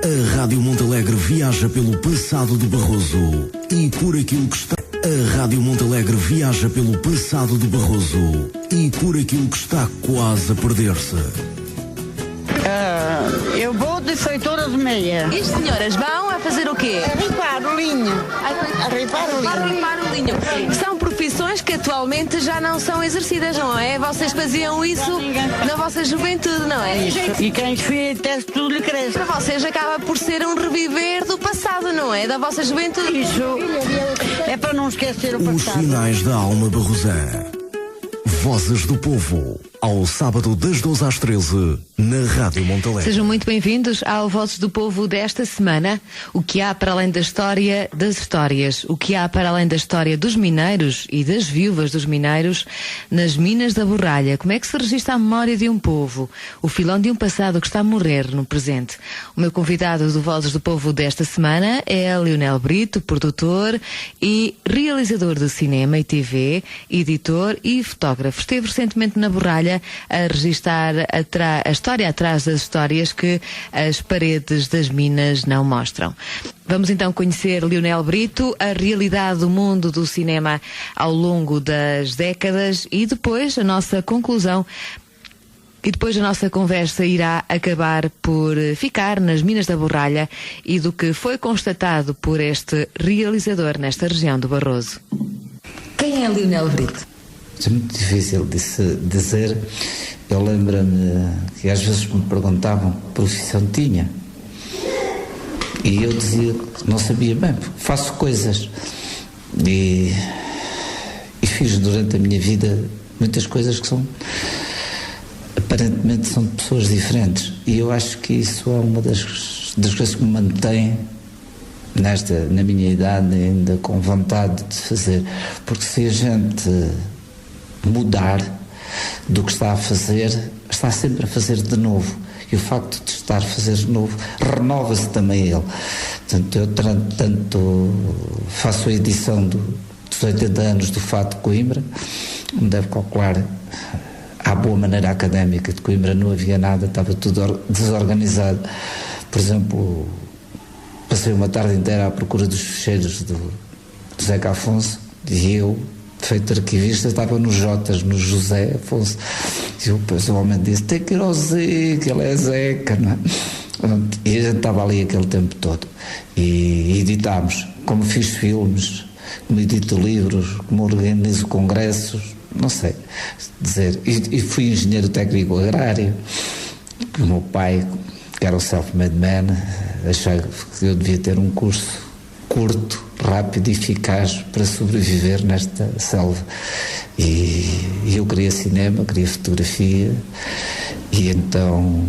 A Rádio Montalegre viaja pelo passado de Barroso e por aquilo que está. A Rádio Montalegre viaja pelo passado de Barroso e por aquilo que está quase a perder-se. Eu vou de feitora de meia. E as senhoras vão a fazer o quê? A ripar o linho. A ripar o linho. A ripar o linho. São profissões que atualmente já não são exercidas, não é? Vocês faziam isso na vossa juventude, não é? E quem fez teste tudo lhe cresce. Para vocês acaba por ser um reviver do passado, não é? Da vossa juventude. Isso é para não esquecer o Os passado. sinais da alma barrosã. Vozes do Povo, ao sábado das 12 às 13, na Rádio Montalegre. Sejam muito bem-vindos ao Vozes do Povo desta semana. O que há para além da história das histórias? O que há para além da história dos mineiros e das viúvas dos mineiros nas minas da Borralha? Como é que se registra a memória de um povo? O filão de um passado que está a morrer no presente. O meu convidado do Vozes do Povo desta semana é Leonel Brito, produtor e realizador de cinema e TV, editor e fotógrafo. Esteve recentemente na Borralha a registar a história atrás das histórias que as paredes das minas não mostram. Vamos então conhecer Leonel Brito, a realidade do mundo do cinema ao longo das décadas e depois a nossa conclusão. E depois a nossa conversa irá acabar por ficar nas minas da Borralha e do que foi constatado por este realizador nesta região do Barroso. Quem é Leonel Brito? É muito difícil de se dizer. Eu lembro-me que às vezes me perguntavam que profissão tinha e eu dizia que não sabia bem, porque faço coisas e fiz durante a minha vida muitas coisas que aparentemente são de pessoas diferentes, e eu acho que isso é uma das coisas que me mantém na minha idade ainda com vontade de fazer, porque se a gente mudar do que está a fazer, está sempre a fazer de novo, e o facto de estar a fazer de novo renova-se também ele. Portanto, eu tanto faço a edição dos 80 anos do Fado de Coimbra, me deve calcular à boa maneira académica de Coimbra, não havia nada, estava tudo desorganizado. Por exemplo, passei uma tarde inteira à procura dos ficheiros do Zeca Afonso, e eu, feito arquivista, estava nos Jotas, no José Afonso, e eu pessoalmente disse, tem que ir ao Zeca, ele é Zeca, não é? E a gente estava ali aquele tempo todo, e editámos, como fiz filmes, como edito livros, como organizo congressos, não sei dizer, e fui engenheiro técnico agrário. O meu pai, que era o self-made man, achava que eu devia ter um curso curto, rápido e eficaz para sobreviver nesta selva, e eu queria cinema, queria fotografia, e então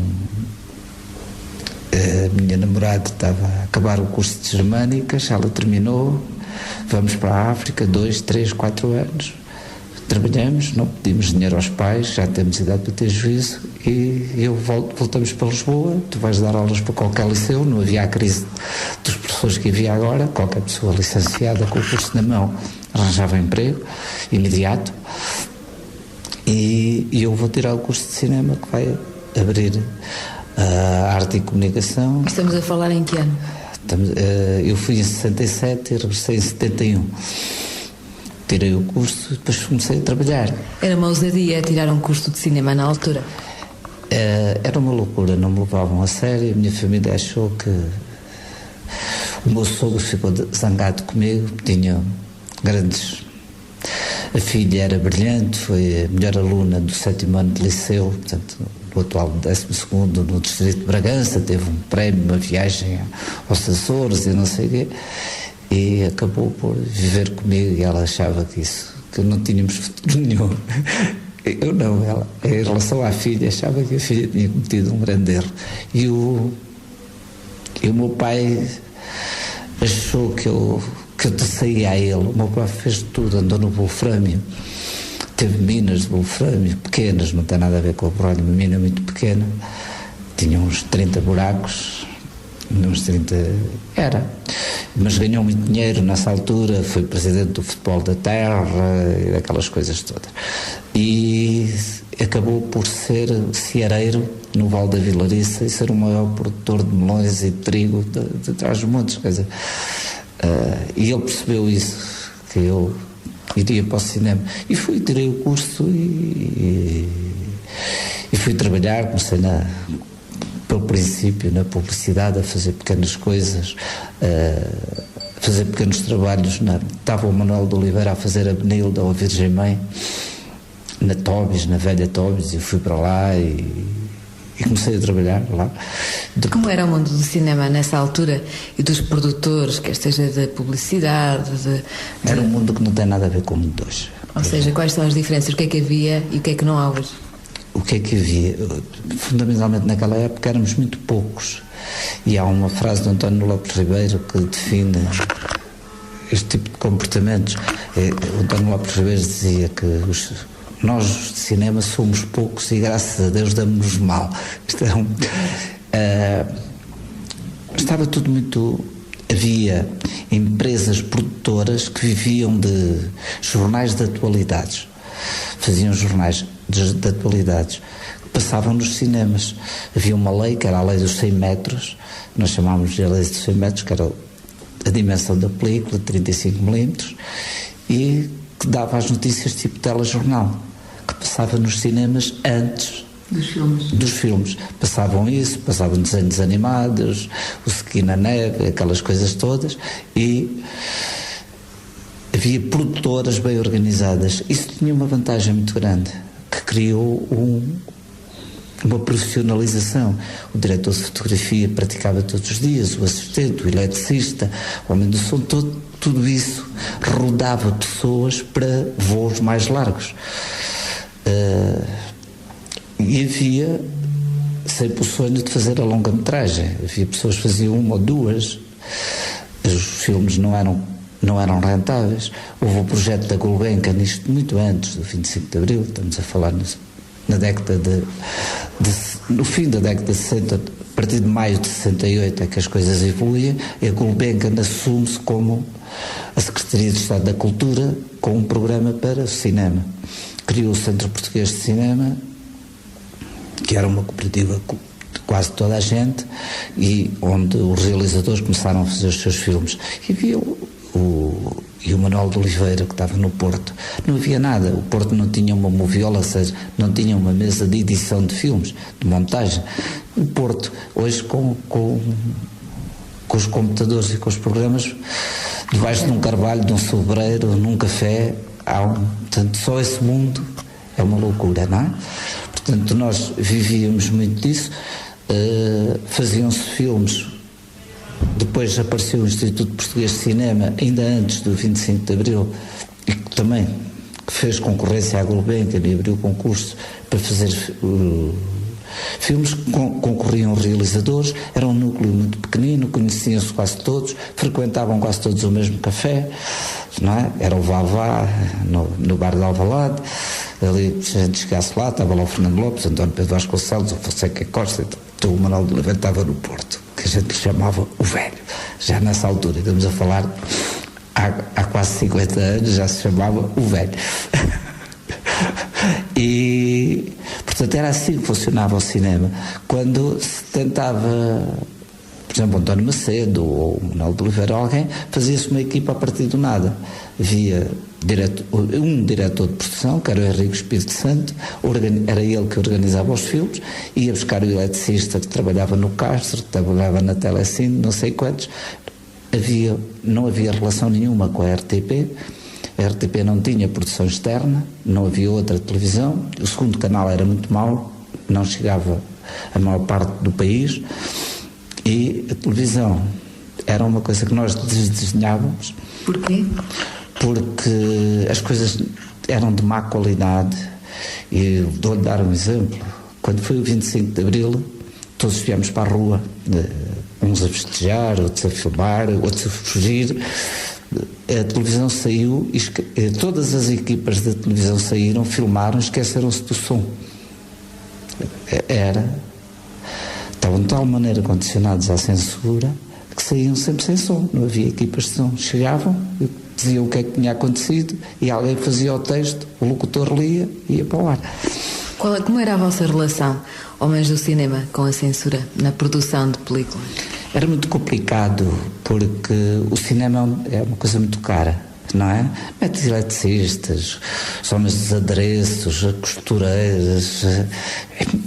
a minha namorada estava a acabar o curso de Germânicas, ela terminou, vamos para a África, 2, 3, 4 anos, trabalhamos, não pedimos dinheiro aos pais, já temos idade para ter juízo, e voltamos para Lisboa, tu vais dar aulas para qualquer liceu, não havia a crise dos professores que havia agora, qualquer pessoa licenciada com o curso na mão arranjava emprego imediato, e eu vou tirar o curso de cinema que vai abrir a arte e comunicação. Estamos a falar em que ano? Eu fui em 67 e regressei em 71. Tirei o curso e depois comecei a trabalhar. Era uma ousadia tirar um curso de cinema na altura? Era uma loucura, não me levavam a sério. A minha família achou que... O meu sogro ficou zangado comigo, tinha grandes... A filha era brilhante, foi a melhor aluna do 7º ano de liceu, portanto, no atual 12º, no distrito de Bragança, teve um prémio, uma viagem aos Açores e não sei o quê. E acabou por viver comigo, e ela achava que não tínhamos futuro nenhum. Eu não, ela, em relação à filha, achava que a filha tinha cometido um grande erro. E o meu pai achou que eu saía a ele. O meu pai fez tudo, andou no wolframio, teve minas de wolframio pequenas, não tem nada a ver com a Borralha, uma mina muito pequena, tinha uns 30 buracos, uns 30 era, mas ganhou muito dinheiro nessa altura, foi presidente do Futebol da Terra e daquelas coisas todas. E acabou por ser ceareiro no Vale da Vilariça e ser o maior produtor de melões e de trigo de Trás-os-Montes, quer dizer, e ele percebeu isso, que eu iria para o cinema, e tirei o curso e fui trabalhar. Comecei pelo princípio na publicidade, a fazer pequenas coisas, a fazer pequenos trabalhos. Estava o Manuel de Oliveira a fazer a Benilda ou a Virgem Mãe na Tobis, na velha Tobis, e eu fui para lá e comecei a trabalhar lá. Como era o mundo do cinema nessa altura e dos produtores, quer seja da publicidade? Era um mundo que não tem nada a ver com o mundo de hoje. Ou seja, quais são as diferenças? O que é que havia e o que é que não há hoje? O que é que havia? Fundamentalmente naquela época éramos muito poucos, e há uma frase de António Lopes Ribeiro que define este tipo de comportamentos. O António Lopes Ribeiro dizia que nós de cinema somos poucos e graças a Deus damos-nos mal. Estava tudo muito... Havia empresas produtoras que viviam de jornais de atualidades, faziam jornais de atualidades, passavam nos cinemas. Havia uma lei, que era a lei dos 100 metros, nós chamávamos de a lei dos 100 metros, que era a dimensão da película, de 35 milímetros, e que dava as notícias tipo telejornal, que passava nos cinemas antes dos filmes. Passavam isso, passavam desenhos animados, o Ski na Neve, aquelas coisas todas, e havia produtoras bem organizadas. Isso tinha uma vantagem muito grande, que criou uma profissionalização. O diretor de fotografia praticava todos os dias, o assistente, o eletricista, o homem do som, tudo isso rodava pessoas para voos mais largos. E havia sempre o sonho de fazer a longa-metragem. Havia pessoas que faziam uma ou duas. Os filmes não eram rentáveis. Houve o projeto da Gulbenkian, nisto muito antes do 25 de Abril, estamos a falar na década no fim da década de 60, a partir de maio de 68 é que as coisas evoluem, e a Gulbenkian assume-se como a Secretaria de Estado da Cultura com um programa para o cinema. Criou o Centro Português de Cinema, que era uma cooperativa de quase toda a gente, e onde os realizadores começaram a fazer os seus filmes. E havia o Manuel de Oliveira, que estava no Porto. Não havia nada. O Porto não tinha uma moviola, ou seja, não tinha uma mesa de edição de filmes, de montagem. O Porto, hoje, com os computadores e com os programas, debaixo de um carvalho, de um sobreiro, num café, portanto, só esse mundo é uma loucura, não é? Portanto, nós vivíamos muito disso. Faziam-se filmes. Depois apareceu o Instituto Português de Cinema, ainda antes do 25 de Abril, e que também fez concorrência à Gulbenkian e abriu concurso para fazer filmes. Concorriam realizadores, era um núcleo muito pequenino, conheciam-se quase todos, frequentavam quase todos o mesmo café, não é? Era o Vavá, no bar de Alvalade. Ali, se a gente chegasse lá, estava lá o Fernando Lopes, António Pedro Vasconcelos, o Fonseca Costa, então o Manuel de Oliveira estava no Porto, que a gente lhe chamava o velho. Já nessa altura, estamos a falar há quase 50 anos, já se chamava o velho. E, portanto, era assim que funcionava o cinema. Quando se tentava, por exemplo, António Macedo ou Manuel de Oliveira, alguém, fazia-se uma equipa a partir do nada. Havia um diretor de produção, que era o Henrique Espírito Santo, era ele que organizava os filmes, ia buscar o eletricista que trabalhava no Castro, que trabalhava na Telecine, não sei quantos. Não havia relação nenhuma com a RTP. A RTP não tinha produção externa, não havia outra televisão, o segundo canal era muito mau, não chegava a maior parte do país, e a televisão era uma coisa que nós desdenhávamos. Porquê? Porque as coisas eram de má qualidade. E vou-lhe dar um exemplo. Quando foi o 25 de Abril, todos viemos para a rua, uns a festejar, outros a filmar, outros a fugir. A televisão saiu, todas as equipas da televisão saíram, filmaram, esqueceram-se do som. Estavam de tal maneira condicionados à censura que saíam sempre sem som, não havia equipas de som. Chegavam, diziam o que é que tinha acontecido e alguém fazia o texto, o locutor lia e ia para o ar. Como era a vossa relação, homens do cinema, com a censura na produção de películas? Era muito complicado, porque o cinema é uma coisa muito cara, não é? Mete eletricistas, os homens dos adereços, as costureiras,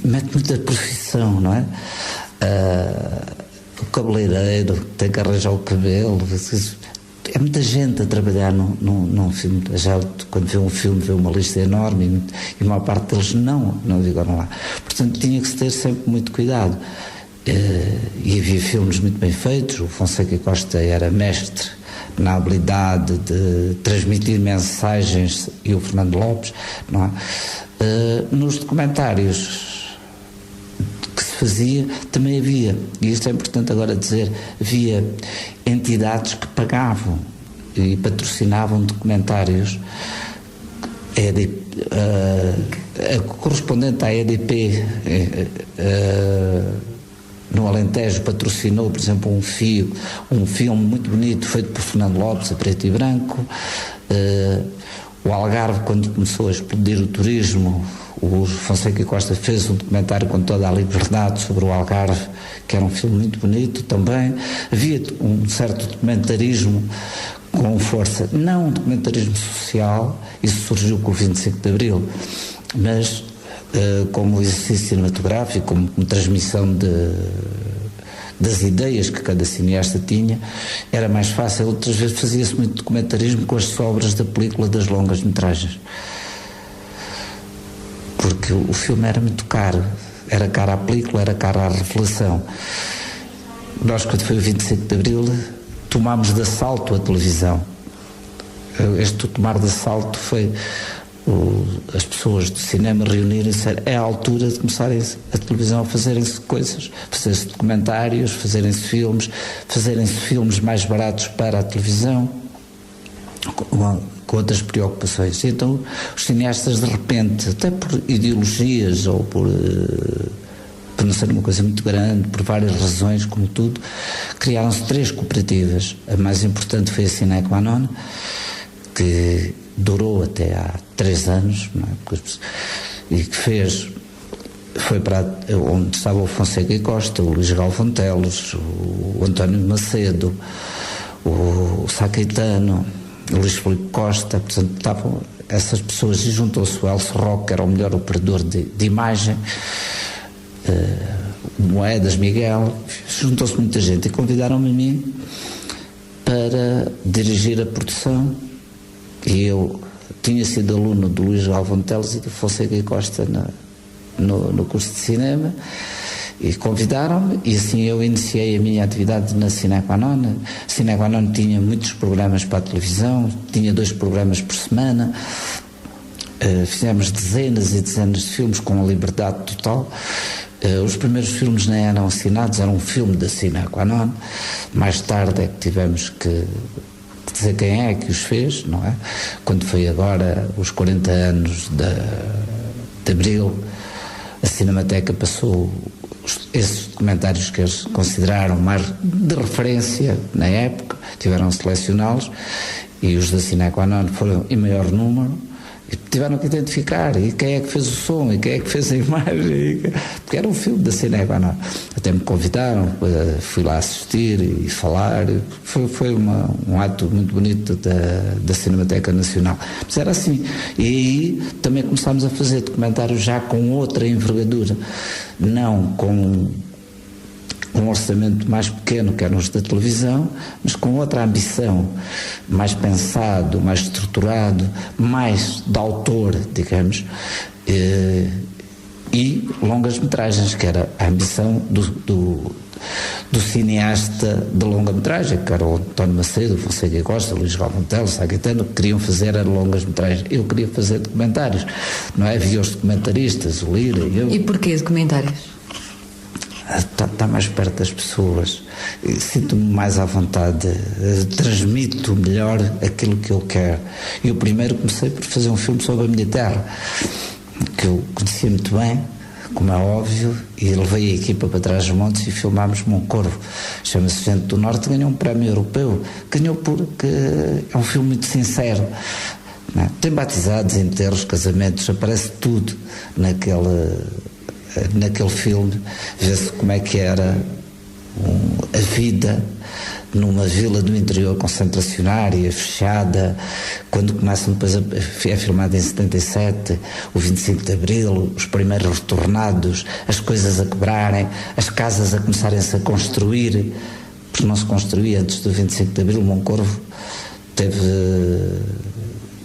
mete muita profissão, não é? O cabeleireiro tem que arranjar o cabelo, é muita gente a trabalhar num filme. Já quando vê um filme, vê uma lista enorme e a maior parte deles não vigoram lá. Portanto, tinha que se ter sempre muito cuidado. E havia filmes muito bem feitos. O Fonseca Costa era mestre na habilidade de transmitir mensagens, e o Fernando Lopes, não é? Nos documentários que se fazia também havia, e isto é importante agora dizer, havia entidades que pagavam e patrocinavam documentários. A correspondente à EDP no Alentejo patrocinou, por exemplo, um filme muito bonito feito por Fernando Lopes, a preto e branco. O Algarve, quando começou a explodir o turismo, o Fonseca Costa fez um documentário com toda a liberdade sobre o Algarve, que era um filme muito bonito também. Havia um certo documentarismo com força, não um documentarismo social, isso surgiu com o 25 de Abril, mas como exercício cinematográfico, como transmissão das ideias que cada cineasta tinha, era mais fácil. Outras vezes fazia-se muito documentarismo com as sobras da película, das longas metragens, porque o filme era muito caro, era cara a película, era cara a revelação. Nós, quando foi o 25 de Abril, tomámos de assalto a televisão. Este tomar de assalto foi as pessoas do cinema reunirem-se. É a altura de começarem a televisão a fazerem-se coisas, fazer-se documentários, fazerem-se filmes mais baratos para a televisão, com outras preocupações. Então os cineastas, de repente, até por ideologias ou por não ser uma coisa muito grande, por várias razões, como tudo, criaram-se 3 cooperativas. A mais importante foi a Sine Qua Non, que durou até há 3 anos, não é? E que foi para onde estava o Fonseca Costa, o Luís Galvão Teles, o António Macedo, o Sá Caetano, o Luís Filipe Costa. Portanto, estavam essas pessoas, e juntou-se o Elcio Roque, que era o melhor operador de imagem, Moedas, Miguel, juntou-se muita gente e convidaram-me a mim para dirigir a produção. E eu tinha sido aluno do Luís Galvão Teles e do Fonseca Costa no curso de cinema, e convidaram-me, e assim eu iniciei a minha atividade na Sine Qua Non. A Sine Qua Non tinha muitos programas para a televisão, tinha 2 programas por semana, fizemos dezenas e dezenas de filmes com a liberdade total. Os primeiros filmes nem eram assinados, era um filme da Sine Qua Non. Mais tarde é que tivemos que dizer quem é que os fez, não é? Quando foi agora os 40 anos de Abril, a Cinemateca passou esses documentários que eles consideraram mais de referência na época, tiveram que selecioná-los, e os da Sine Qua Non foram em maior número, e tiveram que identificar, e quem é que fez o som, e quem é que fez a imagem, porque era um filme da Sine Qua Non. Até me convidaram, fui lá assistir e falar, foi um ato muito bonito da Cinemateca Nacional. Mas era assim, e aí também começámos a fazer documentários já com outra envergadura, não com um orçamento mais pequeno, que eram os da televisão, mas com outra ambição, mais pensado, mais estruturado, mais de autor, digamos, e longas metragens, que era a ambição do cineasta de longa metragem, que era o António Macedo, o Fonseca Costa, o Luís Galvão Teles, o Sá Caetano, que queriam fazer longas metragens. Eu queria fazer documentários, não é? Havia os documentaristas, o Lira e eu. E porquê documentários? Está mais perto das pessoas, sinto-me mais à vontade, transmito melhor aquilo que eu quero. Eu primeiro comecei por fazer um filme sobre a minha terra, que eu conhecia muito bem, como é óbvio, e levei a equipa para Trás-os-Montes e filmámos Moncorvo. Chama-se Gente do Norte, ganhou um prémio europeu. Ganhou porque é um filme muito sincero. Não é? Tem batizados, enterros, casamentos, aparece tudo naquele filme. Vê-se como é que era a vida numa vila do interior concentracionária, fechada, quando começam depois é filmado em 77, o 25 de Abril, os primeiros retornados, as coisas a quebrarem, as casas a começarem-se a construir, porque não se construía antes do 25 de Abril. Moncorvo teve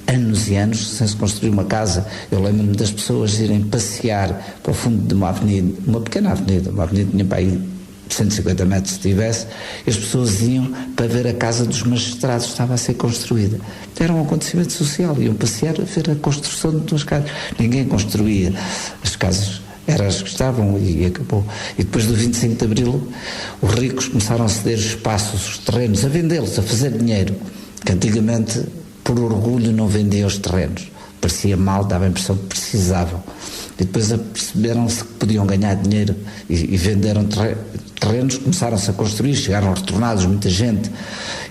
anos e anos sem se construir uma casa. Eu lembro-me das pessoas irem passear para o fundo de uma avenida, uma pequena avenida, uma avenida que tinha para aí 150 metros se tivesse, e as pessoas iam para ver a casa dos magistrados, estava a ser construída. Era um acontecimento social, iam passear a ver a construção de duas casas. Ninguém construía as casas, eram as que estavam, e acabou. E depois do 25 de Abril, os ricos começaram a ceder espaços, os terrenos, a vendê-los, a fazer dinheiro, que antigamente, por orgulho, não vendiam os terrenos. Parecia mal, dava a impressão que precisavam. E depois aperceberam-se que podiam ganhar dinheiro e venderam terrenos, começaram-se a construir, chegaram retornados, muita gente,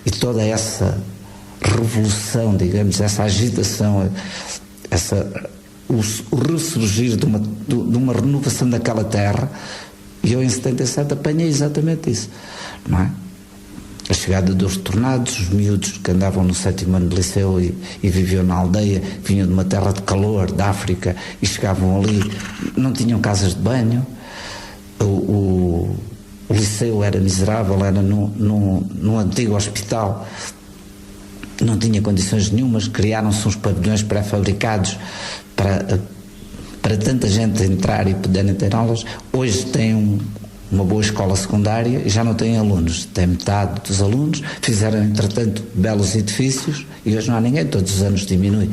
e toda essa revolução, digamos, essa agitação, o ressurgir de uma renovação daquela terra. E eu em 77 apanhei exatamente isso, não é? A chegada dos retornados, os miúdos que andavam no 7º ano de liceu e viviam na aldeia, vinham de uma terra de calor, da África, e chegavam ali, não tinham casas de banho, o liceu era miserável, era num antigo hospital, não tinha condições nenhumas, criaram-se uns pavilhões pré-fabricados para tanta gente entrar e poderem ter aulas. Hoje tem uma boa escola secundária e já não tem alunos, tem metade dos alunos, fizeram entretanto belos edifícios e hoje não há ninguém, todos os anos diminui,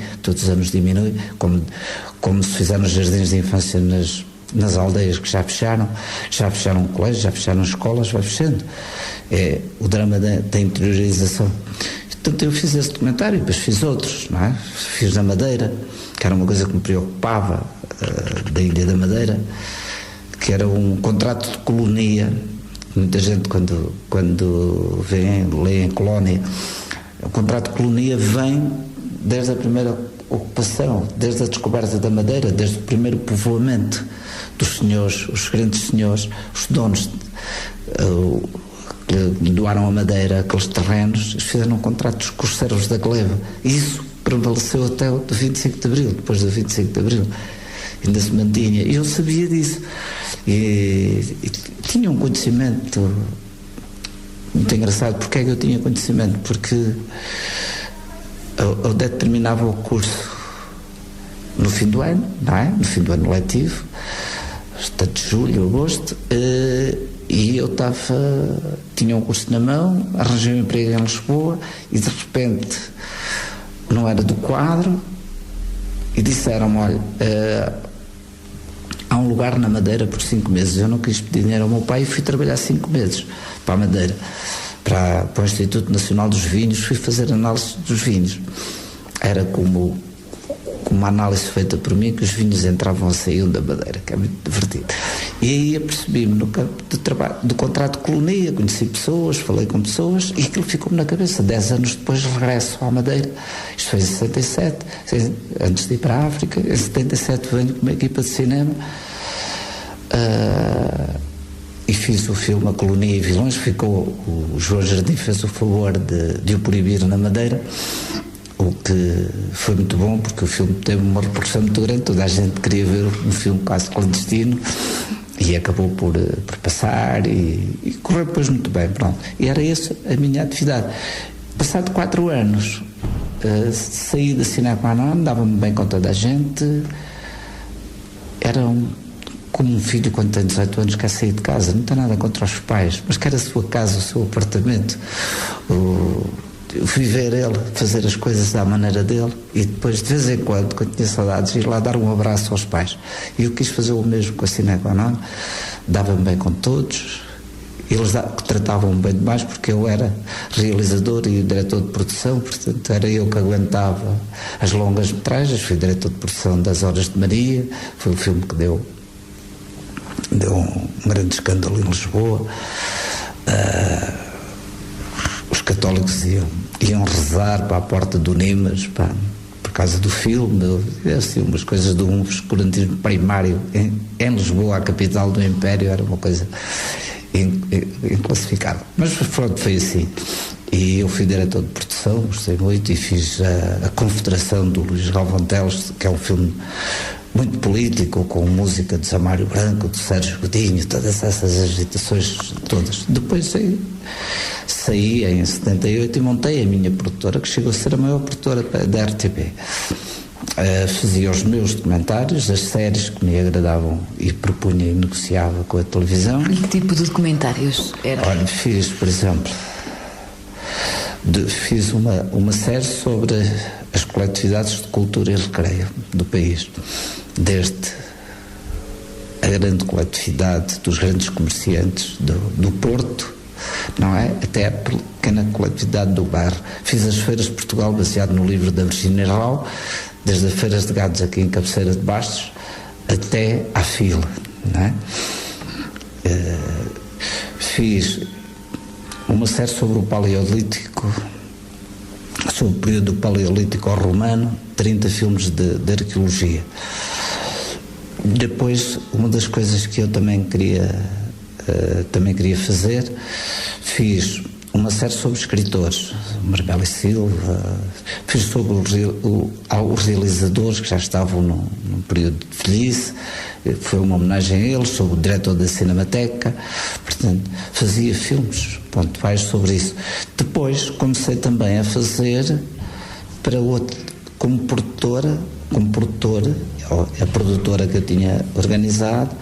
como se fizeram os jardins de infância nas aldeias que já fecharam colégios, já fecharam escolas, vai fechando. É o drama da interiorização. Portanto, eu fiz esse documentário e depois fiz outros, não é? Fiz da Madeira, que era uma coisa que me preocupava, da Ilha da Madeira, que era um contrato de colonia. Muita gente quando lê em colónia, o contrato de colonia vem desde a primeira ocupação, desde a descoberta da Madeira, desde o primeiro povoamento dos senhores, os grandes senhores, os donos que doaram a Madeira aqueles terrenos, fizeram contratos com os servos da gleba. E isso prevaleceu até o 25 de Abril, depois do 25 de Abril. Ainda se mantinha. E eu sabia disso. E tinha um conhecimento muito engraçado. Porque é que eu tinha conhecimento? Porque eu terminava o curso no fim do ano, não é? No fim do ano letivo, de julho, agosto, e eu tinha um curso na mão, arranjei um emprego em Lisboa e de repente não era do quadro e disseram-me, olha, há um lugar na Madeira por 5 meses. Eu não quis pedir dinheiro ao meu pai e fui trabalhar 5 meses para a Madeira, para o Instituto Nacional dos Vinhos. Fui fazer análise dos vinhos. Era como uma análise feita por mim, que os vinhos entravam e saíam da Madeira, que é muito divertido. E aí apercebi-me no campo de trabalho, do contrato de colonia, conheci pessoas, falei com pessoas e aquilo ficou-me na cabeça. 10 anos depois regresso à Madeira, isto foi em 77, antes de ir para a África. Em 77 venho com uma equipa de cinema e fiz o filme A Colonia e Vilões. O João Jardim fez o favor de o proibir na Madeira, o que foi muito bom, porque o filme teve uma repercussão muito grande. Toda a gente queria ver um filme quase clandestino e acabou por passar e correu depois muito bem, pronto. E era essa a minha atividade. Passado 4 anos saí da Cinequanon, dava-me bem com toda a gente. Era como um filho quando tem 18 anos quer sair de casa, não tem nada contra os pais, mas quer a sua casa, o seu apartamento. Eu fui ver ele fazer as coisas da maneira dele e depois de vez em quando tinha saudades, ir lá dar um abraço aos pais. E eu quis fazer o mesmo com a Cinequanon, dava-me bem com todos, eles tratavam-me bem demais, porque eu era realizador e diretor de produção, portanto era eu que aguentava as longas metragens. Fui diretor de produção das Horas de Maria, foi o filme que deu deu um grande escândalo em Lisboa. Os católicos iam rezar para a porta do Nimas, por causa do filme, assim, umas coisas de um obscurantismo primário em Lisboa, a capital do Império, era uma coisa inclassificável. Mas pronto, foi assim. E eu fui diretor de produção, gostei muito, e fiz a Confederação do Luís Galvão Teles, que é um filme muito político, com música de Samário Branco, de Sérgio Godinho, todas essas agitações todas. Depois saí em 78 e montei a minha produtora, que chegou a ser a maior produtora da RTP. Fazia os meus documentários, as séries que me agradavam e propunha e negociava com a televisão. E que tipo de documentários era? Olha, fiz, por exemplo, fiz uma série sobre as coletividades de cultura e recreio do país, desde a grande coletividade dos grandes comerciantes do Porto, não é? Até a pequena coletividade do bairro. Fiz as feiras de Portugal baseado no livro da Virginia Rao, desde as feiras de gados aqui em Cabeceira de Bastos até à fila, não é? Fiz uma série sobre o Paleolítico, sobre o período Paleolítico ao Romano, 30 filmes de arqueologia. Depois, uma das coisas que eu também queria fazer, fiz uma série sobre escritores, Marbella e Silva, fiz sobre os realizadores que já estavam num período de velhice, foi uma homenagem a eles, sobre o diretor da Cinemateca, portanto, fazia filmes pontuais sobre isso. Depois comecei também a fazer para outro, como produtor, a produtora que eu tinha organizado,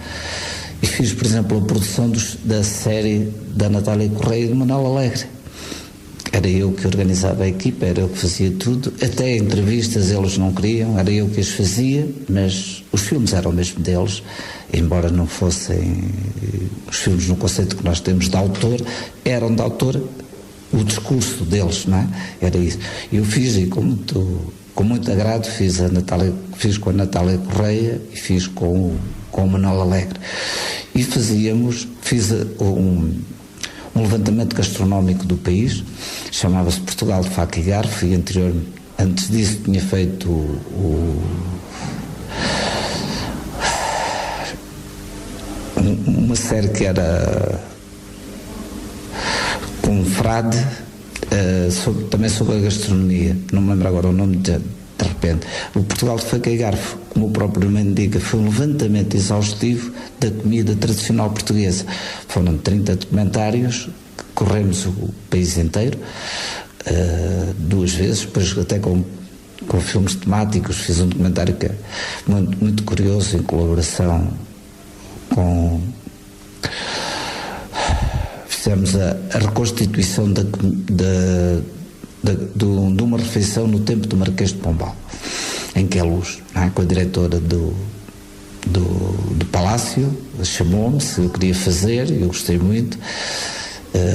e fiz, por exemplo, a produção da série da Natália Correia e de Manuel Alegre. Era eu que organizava a equipa, era eu que fazia tudo, até entrevistas eles não queriam, era eu que as fazia, mas os filmes eram mesmo deles, embora não fossem os filmes no conceito que nós temos de autor, eram de autor o discurso deles, não é? Era isso. Eu fiz, e com muito agrado, fiz com a Natália Correia e fiz com o Manuel Alegre. E fiz um levantamento gastronómico do país, chamava-se Portugal de Faca e Garfo, e antes disso tinha feito uma série que era com um frade, também sobre a gastronomia, não me lembro agora o nome de repente. O Portugal de Faca e Garfo, como o próprio nome indica, foi um levantamento exaustivo da comida tradicional portuguesa. Foram 30 documentários, corremos o país inteiro, 2 vezes, depois até com filmes temáticos. Fiz um documentário que é muito, muito curioso, em colaboração com... Fizemos a reconstituição de uma refeição no tempo do Marquês de Pombal, em Queluz, não é? Com a diretora do Palácio, chamou-me se eu queria fazer, e eu gostei muito.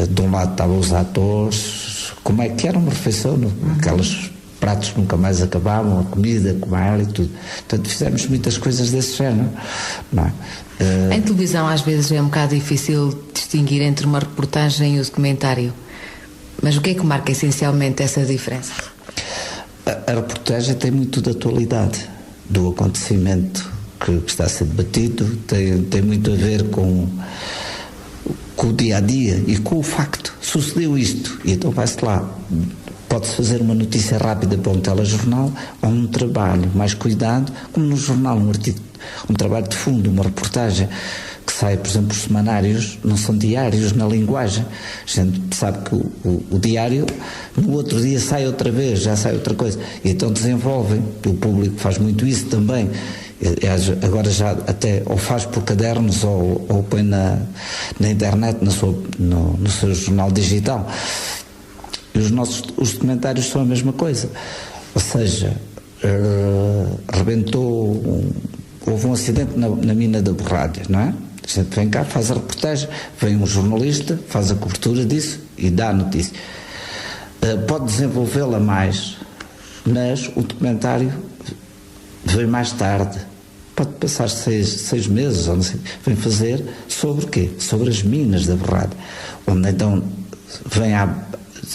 De um lado estavam os atores, como é que era uma refeição, aqueles pratos que nunca mais acabavam, a comida com ela e tudo. Portanto, fizemos muitas coisas desse género, não é? Em televisão às vezes é um bocado difícil distinguir entre uma reportagem e o documentário, mas o que é que marca essencialmente essa diferença? A reportagem tem muito de atualidade, do acontecimento que está a ser debatido, tem muito a ver com o dia-a-dia e com o facto. Sucedeu isto, e então vai-se lá. Pode-se fazer uma notícia rápida para um telejornal, ou um trabalho mais cuidado, como no jornal, um artigo, um trabalho de fundo, uma reportagem que sai, por exemplo, os semanários não são diários na linguagem. A gente sabe que o diário no outro dia sai outra vez, já sai outra coisa, e então desenvolvem. O público faz muito isso também. Agora já até ou faz por cadernos ou põe na internet, no seu jornal digital. E os documentários são a mesma coisa, ou seja, houve um acidente na mina da Borralha, não é? A gente vem cá, faz a reportagem, vem um jornalista, faz a cobertura disso e dá a notícia. Pode desenvolvê-la mais, mas o documentário vem mais tarde, pode passar 6 meses, ou não sei, vem fazer sobre o quê? Sobre as minas da Borralha, onde então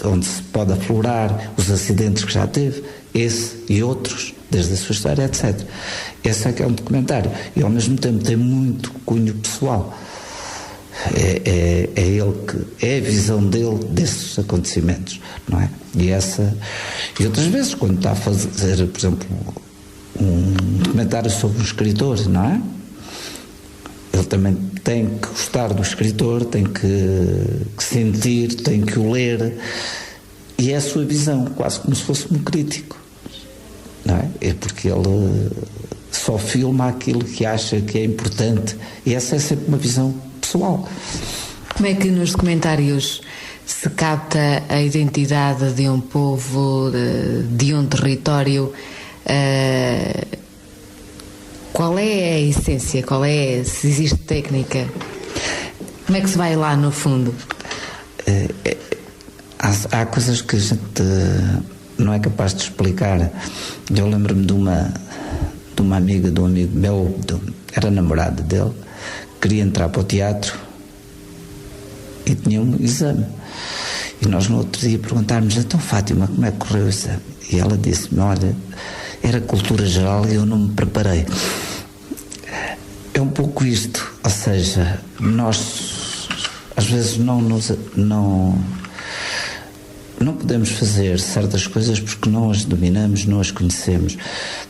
onde se pode aflorar os acidentes que já teve, esse e outros, desde a sua história, etc. Esse é que é um documentário, e ao mesmo tempo tem muito cunho pessoal. É ele que é a visão dele desses acontecimentos, não é? E outras vezes, quando está a fazer, por exemplo, um documentário sobre um escritor, não é? Ele também tem que gostar do escritor, tem que sentir, tem que o ler, e é a sua visão, quase como se fosse um crítico, não é? É porque ele só filma aquilo que acha que é importante, e essa é sempre uma visão pessoal. Como é que nos documentários se capta a identidade de um povo, de um território? Qual é a essência? Se existe técnica? Como é que se vai lá no fundo? Há coisas que a gente não é capaz de explicar. Eu lembro-me de uma amiga, de um amigo meu, era namorada dele, queria entrar para o teatro e tinha um exame. E nós no outro dia perguntámos: então, Fátima, como é que correu o exame? E ela disse-me: olha, era cultura geral e eu não me preparei. É um pouco isto, ou seja, nós às vezes não podemos fazer certas coisas porque não as dominamos, não as conhecemos.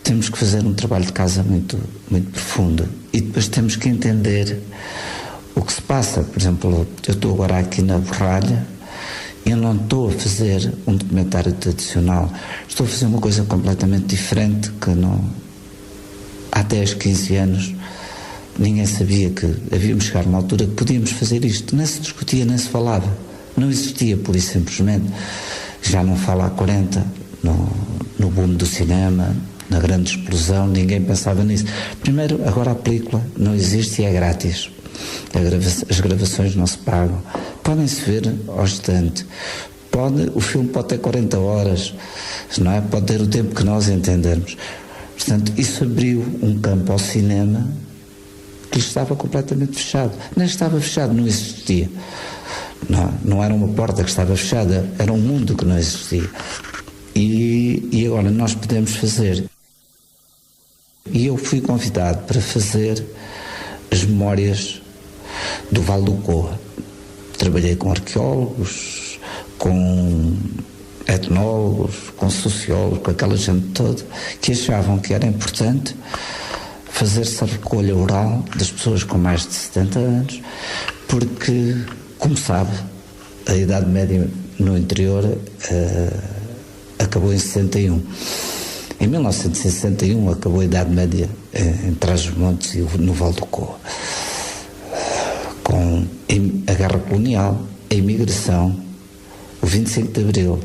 Temos que fazer um trabalho de casa muito, muito profundo, e depois temos que entender o que se passa. Por exemplo, eu estou agora aqui na Borralha, eu não estou a fazer um documentário tradicional, estou a fazer uma coisa completamente diferente, que não, há 10, 15 anos ninguém sabia que havíamos chegado a uma altura que podíamos fazer isto. Nem se discutia, nem se falava, não existia, pura e simplesmente. Já não fala há 40, no boom do cinema, na grande explosão, ninguém pensava nisso. Primeiro, agora a película não existe e é grátis. As gravações não se pagam, podem-se ver ao instante. O filme pode ter 40 horas, não é? Pode ter o tempo que nós entendermos. Portanto, isso abriu um campo ao cinema que estava completamente fechado. Nem estava fechado, não existia. Não era uma porta que estava fechada, era um mundo que não existia. E agora nós podemos fazer. E eu fui convidado para fazer as memórias do Vale do Coa. Trabalhei com arqueólogos, com etnólogos, com sociólogos, com aquela gente toda, que achavam que era importante fazer-se a recolha oral das pessoas com mais de 70 anos, porque, como sabe, a Idade Média no interior acabou em 61. Em 1961 acabou a Idade Média em Trás-os-Montes e no Vale do Coa, com a Guerra Colonial, a imigração, o 25 de Abril,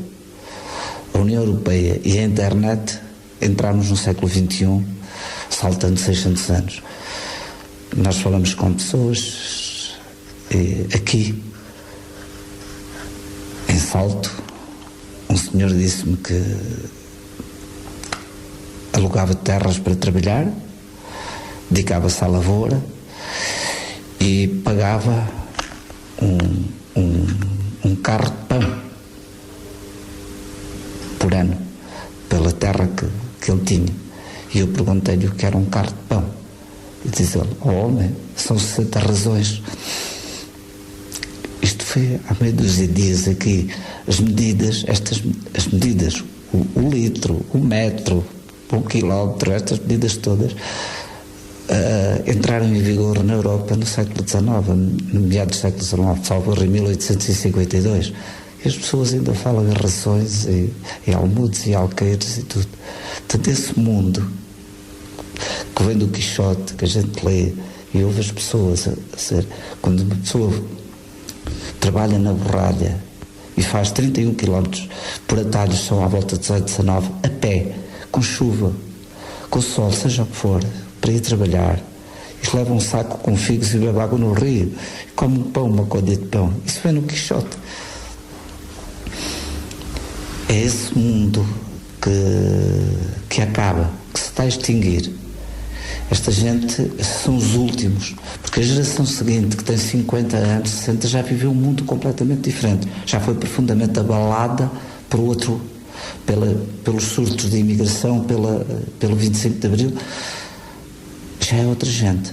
a União Europeia e a internet. Entramos no século XXI, saltando 600 anos. Nós falamos com pessoas aqui em Salto. Um senhor disse-me que alugava terras para trabalhar, dedicava-se à lavoura e pagava um carro de pão por ano pela terra que ele tinha. E eu perguntei-lhe o que era um carro de pão. E disse ele: oh, homem, são 60 razões. Isto foi há meio dos dias aqui. As medidas, o litro, o metro, o quilómetro, estas medidas todas entraram em vigor na Europa no século XIX, no meados do século XIX, salvo em 1852. E as pessoas ainda falam em rações, em almudes e alqueires e tudo. Portanto, esse mundo que vem do Quixote, que a gente lê e ouve as pessoas a ser, quando uma pessoa trabalha na Borralha e faz 31 km por atalhos, são à volta de 18, 19, a pé, com chuva, com sol, seja o que for, para ir trabalhar, e leva um saco com figos e bebe água no rio, e come um pão, uma côdea de pão. Isso vem no Quixote. É esse mundo que acaba, que se está a extinguir. Esta gente são os últimos, porque a geração seguinte, que tem 50 anos, 60, já viveu um mundo completamente diferente, já foi profundamente abalada por outro, pelos surtos de imigração, pelo 25 de Abril. Já é outra gente,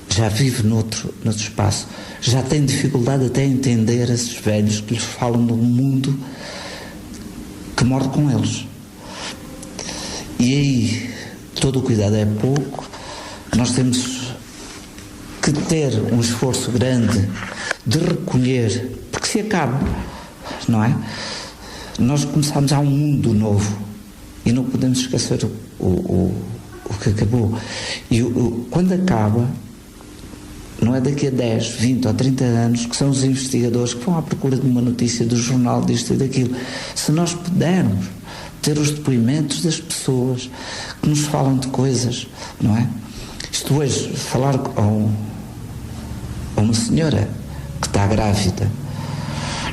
já vive noutro espaço, já tem dificuldade até em entender esses velhos que lhes falam de um mundo que morre com eles. E aí todo o cuidado é pouco, nós temos que ter um esforço grande de recolher, porque se acaba, não é? Nós começamos a um mundo novo e não podemos esquecer o que acabou. E quando acaba, não é daqui a 10, 20 ou 30 anos que são os investigadores que vão à procura de uma notícia do jornal disto e daquilo. Se nós pudermos ter os depoimentos das pessoas que nos falam de coisas, não é? Isto hoje, falar com uma senhora que está grávida,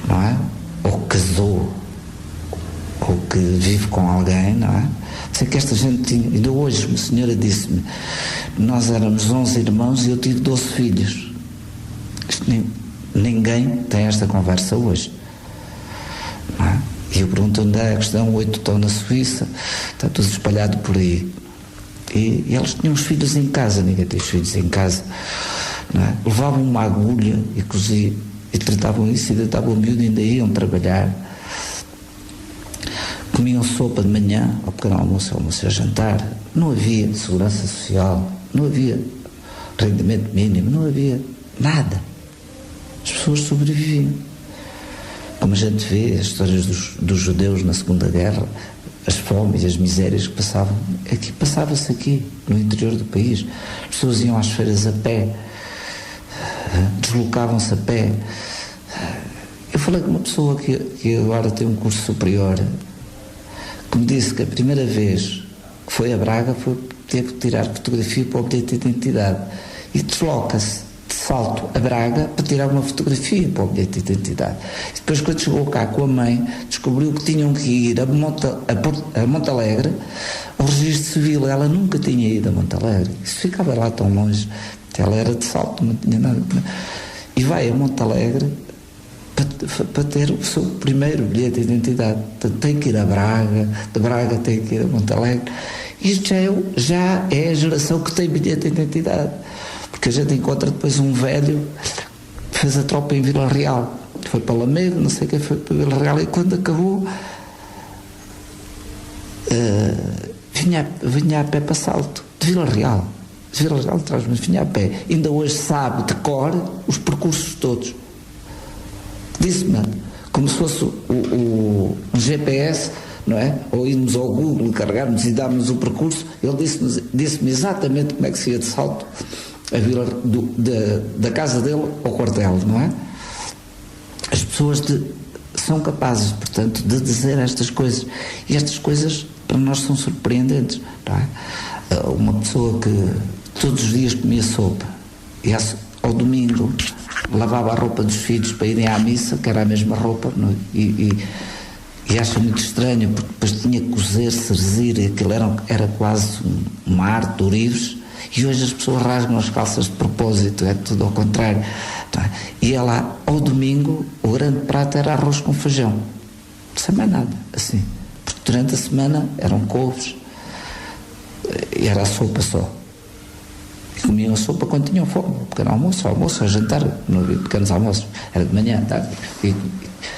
não é? Ou que casou, ou que vive com alguém, não é? Sei que esta gente tinha, ainda hoje uma senhora disse-me, nós éramos 11 irmãos e eu tive 12 filhos. Ninguém tem esta conversa hoje, não é? E eu pergunto onde é a questão, 8 estão na Suíça, está tudo espalhado por aí. E eles tinham os filhos em casa, ninguém tem os filhos em casa, não é? Levavam uma agulha e coziam, e tratavam isso, e deitavam o miúdo e ainda iam trabalhar. Comiam sopa de manhã, ao pequeno almoço, ao jantar. Não havia segurança social, não havia rendimento mínimo, não havia nada. As pessoas sobreviviam. Como a gente vê as histórias dos judeus na Segunda Guerra, as fomes e as misérias que passavam, aqui passava-se aqui, no interior do país. As pessoas iam às feiras a pé, deslocavam-se a pé. Eu falei com uma pessoa que agora tem um curso superior, que me disse que a primeira vez que foi a Braga teve que tirar fotografia para obter identidade. E desloca-se de Salto a Braga para tirar uma fotografia para obter identidade. E depois, quando chegou cá com a mãe, descobriu que tinham que ir a Monte Alegre, ao registro civil. Ela nunca tinha ido a Monte Alegre. Isso ficava lá tão longe. Ela era de Salto, não tinha nada. E vai a Monte Alegre para ter o seu primeiro bilhete de identidade. Tem que ir a Braga, de Braga tem que ir a Monte Alegre. Isto já é a geração que tem bilhete de identidade. Porque a gente encontra depois um velho que fez a tropa em Vila Real. Foi para Lamego, não sei quem foi para Vila Real, e quando acabou vinha a pé para Salto, de Vila Real. De Vila Real atrás, mas vinha a pé. Ainda hoje sabe de cor os percursos todos. Disse-me, como se fosse um GPS, não é? Ou irmos ao Google, carregarmos e darmos o percurso. Ele disse-me exatamente como é que se ia de Salto a Vila da casa dele ao quartel, não é? As pessoas são capazes, portanto, de dizer estas coisas. E estas coisas para nós são surpreendentes, não é? Uma pessoa que todos os dias comia sopa e ao domingo lavava a roupa dos filhos para irem à missa, que era a mesma roupa, não é? E acha muito estranho, porque depois tinha que cozer, serzir, e aquilo era quase uma arte de ourives. E hoje as pessoas rasgam as calças de propósito, é tudo ao contrário. E ela, ao domingo, o grande prato era arroz com feijão, sem mais nada, assim. Porque durante a semana eram couves e era a sopa só. E comiam a sopa quando tinham fome, pequeno almoço, ao jantar, não havia pequenos almoços, era de manhã, tarde.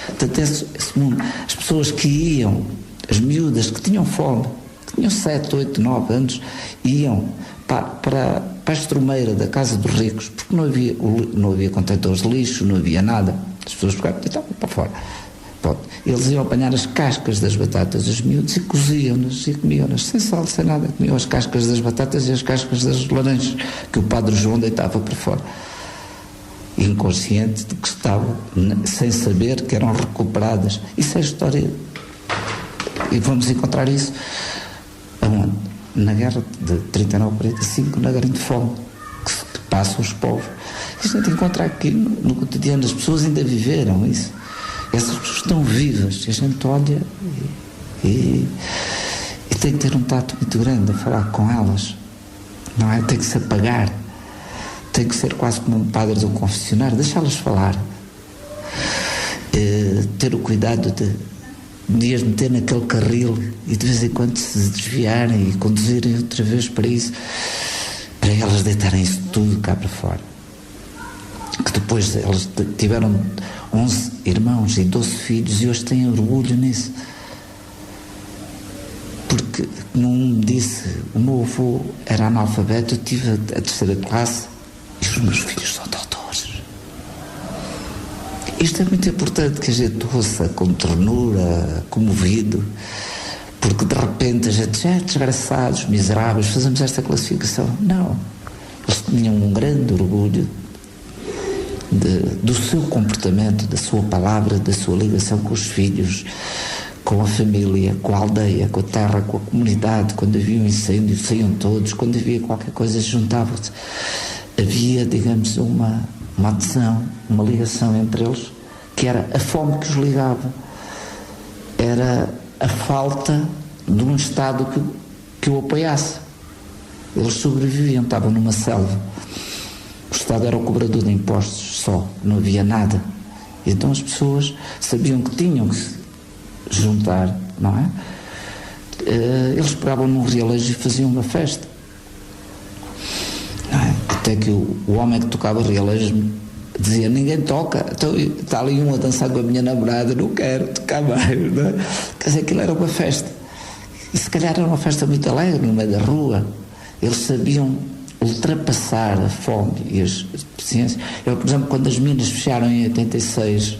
Portanto, esse mundo, as pessoas que iam, as miúdas que tinham fome, que tinham 7, 8, 9 anos, iam para a estrumeira da casa dos ricos, porque não havia contentores de lixo, não havia nada. As pessoas pegavam e estavam para fora. Pronto. Eles iam apanhar as cascas das batatas dos miúdos e coziam-nas e comiam-nas, sem sal, sem nada. Comiam as cascas das batatas e as cascas das laranjas, que o Padre João deitava para fora. Inconsciente de que estavam, sem saber que eram recuperadas. Isso é história. E vamos encontrar isso aonde? Na guerra de 39-45, na grande fome que passam os povos. Isto a gente encontra aqui no cotidiano. As pessoas ainda viveram isso. Essas pessoas estão vivas. E a gente olha e tem que ter um tato muito grande a falar com elas. não é? Tem que se apagar, tem que ser quase como um padre do confessionário, deixá-las falar, ter o cuidado de as meter naquele carril e de vez em quando se desviarem e conduzirem outra vez para isso, para elas deitarem isso tudo cá para fora. Que depois elas tiveram 11 irmãos e 12 filhos e hoje têm orgulho nisso. Porque, como me disse, o meu avô era analfabeto, eu tive a terceira classe e os meus filhos são doutores. Isto é muito importante que a gente ouça com ternura, comovido, porque de repente a gente já é desgraçados, miseráveis, fazemos esta classificação. Não. Eles tinham um grande orgulho do seu comportamento, da sua palavra, da sua ligação com os filhos, com a família, com a aldeia, com a terra, com a comunidade. Quando havia um incêndio, saíam todos. Quando havia qualquer coisa, juntavam-se. Havia, digamos, uma adesão, uma ligação entre eles, que era a fome que os ligava. Era a falta de um Estado que o apoiasse. Eles sobreviviam, estavam numa selva. O Estado era o cobrador de impostos só, não havia nada. Então as pessoas sabiam que tinham que se juntar, não é? Eles pegavam num realejo e faziam uma festa. Não é? Até que o homem que tocava realejo dizia: ninguém toca, então, está ali um a dançar com a minha namorada, não quero tocar mais, não é? Quer dizer, aquilo era uma festa. E se calhar era uma festa muito alegre, no meio da rua. Eles sabiam ultrapassar a fome e as deficiências. Eu, por exemplo, quando as minas fecharam em 86,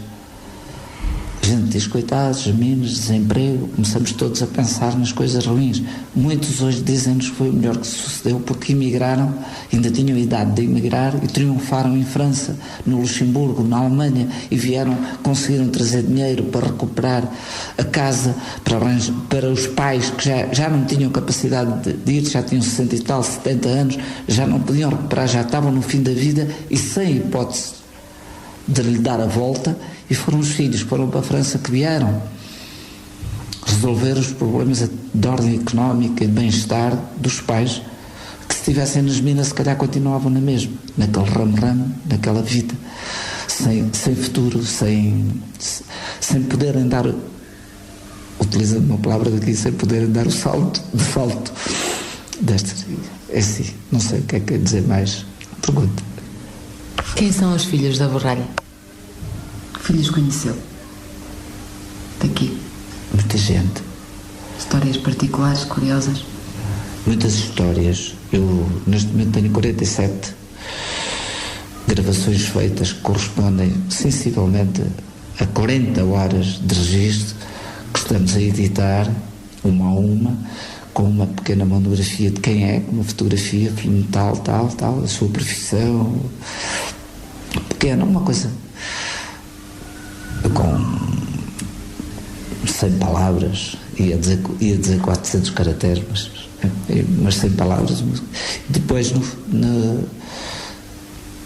a gente diz: coitados, as minas, desemprego, começamos todos a pensar nas coisas ruins. Muitos hoje dizem-nos que foi o melhor que sucedeu, porque emigraram, ainda tinham idade de emigrar e triunfaram em França, no Luxemburgo, na Alemanha, e conseguiram trazer dinheiro para recuperar a casa para os pais que já não tinham capacidade de ir, já tinham 60 e tal, 70 anos, já não podiam recuperar, já estavam no fim da vida e sem hipótese de lhe dar a volta. E foram os filhos que foram para a França que vieram resolver os problemas de ordem económica e de bem-estar dos pais, que se estivessem nas minas se calhar continuavam na mesma, naquele ramo-ramo, naquela vida, sem futuro, sem poderem dar, utilizando uma palavra daqui, sem poderem dar o salto destas. É assim, não sei o que é que quer dizer mais. Pergunta. Quem são os filhos da Borralha? Filhos conheceu? Daqui? Muita gente. Histórias particulares, curiosas? Muitas histórias. Eu, neste momento, tenho 47 gravações feitas que correspondem sensivelmente a 40 horas de registro que estamos a editar, uma a uma, com uma pequena monografia de quem é, uma fotografia, tal, a sua profissão, pequena, uma coisa com 100 palavras, ia dizer 400 caracteres, mas 100 palavras. Depois,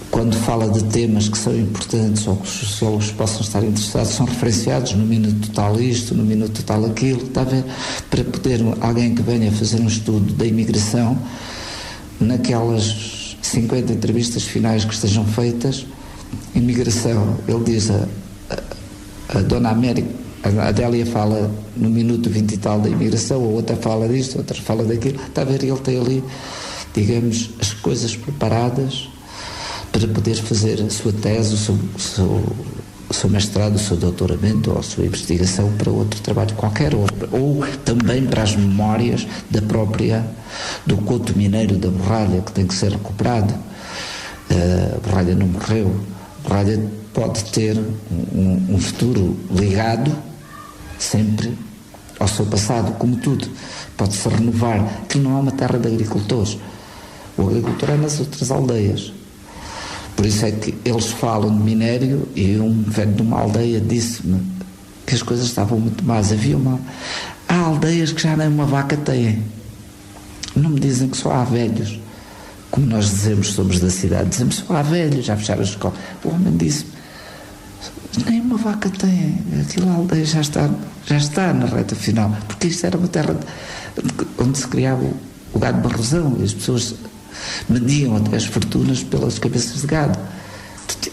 quando fala de temas que são importantes ou que os sociólogos possam estar interessados, são referenciados no minuto tal isto, no minuto tal aquilo, está a ver? Para poder alguém que venha fazer um estudo da imigração, naquelas 50 entrevistas finais que estejam feitas, imigração, ele diz a Dona América, a Adélia fala no minuto 20 e tal da imigração, a outra fala disto, a outra fala daquilo, está a ver? Ele tem ali, digamos, as coisas preparadas para poder fazer a sua tese, o seu mestrado, o seu doutoramento ou a sua investigação para outro trabalho qualquer, ou também para as memórias do Couto Mineiro da Borralha, que tem que ser recuperado. A Borralha não morreu, a Borralha pode ter um futuro ligado sempre ao seu passado, como tudo, pode-se renovar. Aquilo não é uma terra de agricultores, o agricultor é nas outras aldeias. Por isso é que eles falam de minério, e um velho de uma aldeia disse-me que as coisas estavam muito más. Há aldeias que já nem uma vaca têm. Não me dizem que só há velhos, como nós dizemos, somos da cidade, dizemos só há velhos, já fecharam a escola. O homem disse-me: nem uma vaca tem, aquela aldeia já está na reta final, porque isto era uma terra onde se criava o gado barrosão, e as pessoas mediam até as fortunas pelas cabeças de gado.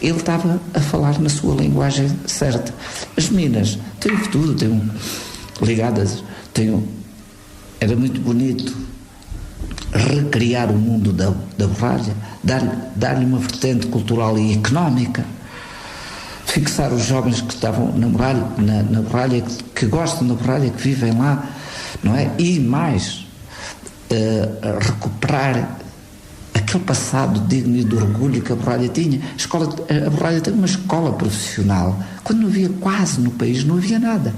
Ele estava a falar na sua linguagem certa. As minas têm futuro, ligadas, era muito bonito recriar o mundo da borralha, dar-lhe uma vertente cultural e económica, fixar os jovens que estavam na borralha, que gostam da borralha, que vivem lá, não é? E mais, recuperar aquele passado digno e de orgulho que a borralha tinha. A borralha tem uma escola profissional, quando não havia quase no país, não havia nada.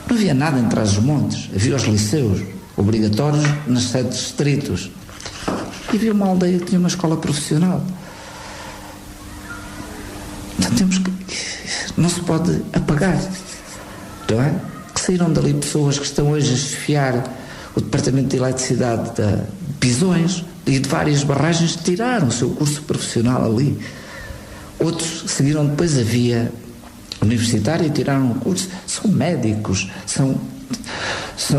Não havia nada em Trás-os-Montes. Havia os liceus obrigatórios nas 7 distritos. E havia uma aldeia que tinha uma escola profissional. Então não se pode apagar, não é? Que saíram dali pessoas que estão hoje a chefiar o Departamento de Eletricidade de Pisões e de várias barragens, tiraram o seu curso profissional ali. Outros seguiram depois a via universitária e tiraram o curso. São médicos, são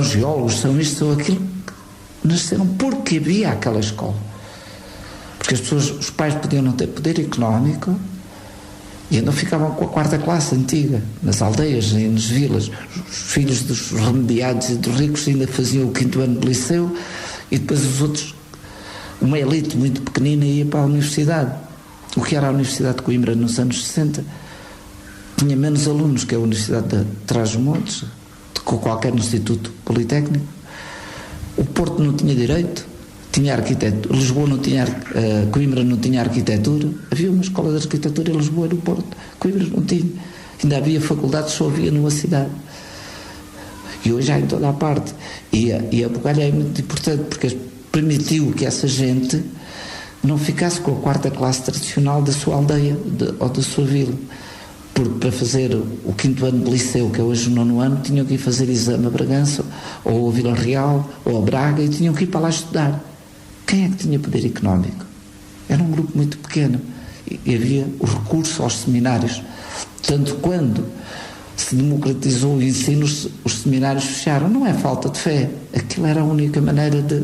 geólogos, são isto, são aquilo. Nasceram porque havia aquela escola. Porque os pais podiam não ter poder económico e ainda ficavam com a 4ª classe antiga, nas aldeias e nas vilas. Os filhos dos remediados e dos ricos ainda faziam o 5º ano de liceu e depois os outros, uma elite muito pequenina, ia para a universidade. O que era a Universidade de Coimbra nos anos 60 tinha menos alunos que a Universidade de Trás-os-Montes, com qualquer instituto politécnico. O Porto não tinha direito, tinha arquitetura. Lisboa não tinha, Coimbra não tinha arquitetura. Havia uma escola de arquitetura em Lisboa e no Porto. Coimbra não tinha. Ainda havia faculdades, só havia numa cidade. E hoje há em toda a parte. E a borralha é muito importante porque permitiu que essa gente não ficasse com a 4ª classe tradicional da sua aldeia ou da sua vila. Porque para fazer o 5º ano de liceu, que é hoje o 9º ano, tinham que ir fazer exame a Bragança, ou a Vila Real, ou a Braga, e tinham que ir para lá estudar. Quem é que tinha poder económico? Era um grupo muito pequeno. E havia o recurso aos seminários. Tanto quando se democratizou o ensino, os seminários fecharam. Não é falta de fé. Aquilo era a única maneira de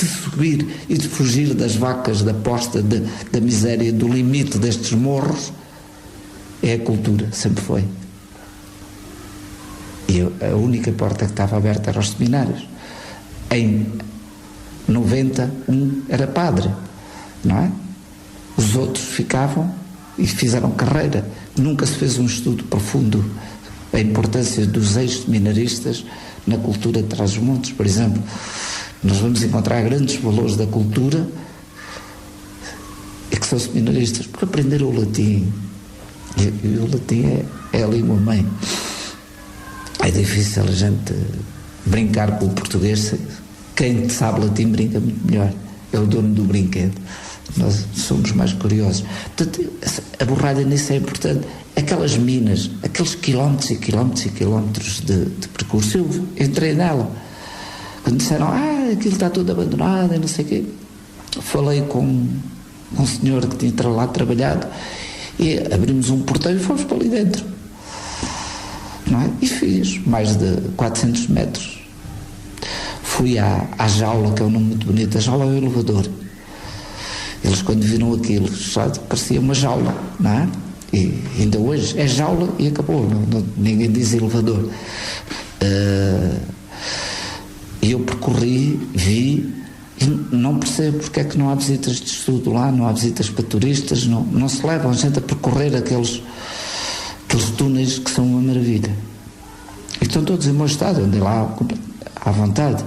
subir e de fugir das vacas, da aposta, da miséria, do limite destes morros. É a cultura, sempre foi. E a única porta que estava aberta era os seminários. Em 91 era padre, não é? Os outros ficavam e fizeram carreira. Nunca se fez um estudo profundo da importância dos ex-seminaristas na cultura de Trás-os-Montes, por exemplo. Nós vamos encontrar grandes valores da cultura e que são seminaristas, porque aprenderam o latim. E o latim é a língua-mãe. É difícil a gente brincar com o português. Quem sabe latim brinca muito melhor. É o dono do brinquedo. Nós somos mais curiosos. Portanto, a borralha nisso é importante. Aquelas minas, aqueles quilómetros e quilómetros e quilómetros de percurso, eu entrei nela. Quando disseram, aquilo está tudo abandonado e não sei o quê, falei com um senhor que tinha lá trabalhado e abrimos um portão e fomos para ali dentro, não é? E fiz mais de 400 metros. Fui à jaula, que é um nome muito bonito. A jaula é o elevador. Eles, quando viram aquilo, já parecia uma jaula, não é? E ainda hoje é jaula e acabou, ninguém diz elevador. E eu percorri, vi, e não percebo porque é que não há visitas de estudo lá, não há visitas para turistas, não se levam a gente a percorrer aqueles túneis que são uma maravilha. E estão todos em bom estado, andei lá à vontade,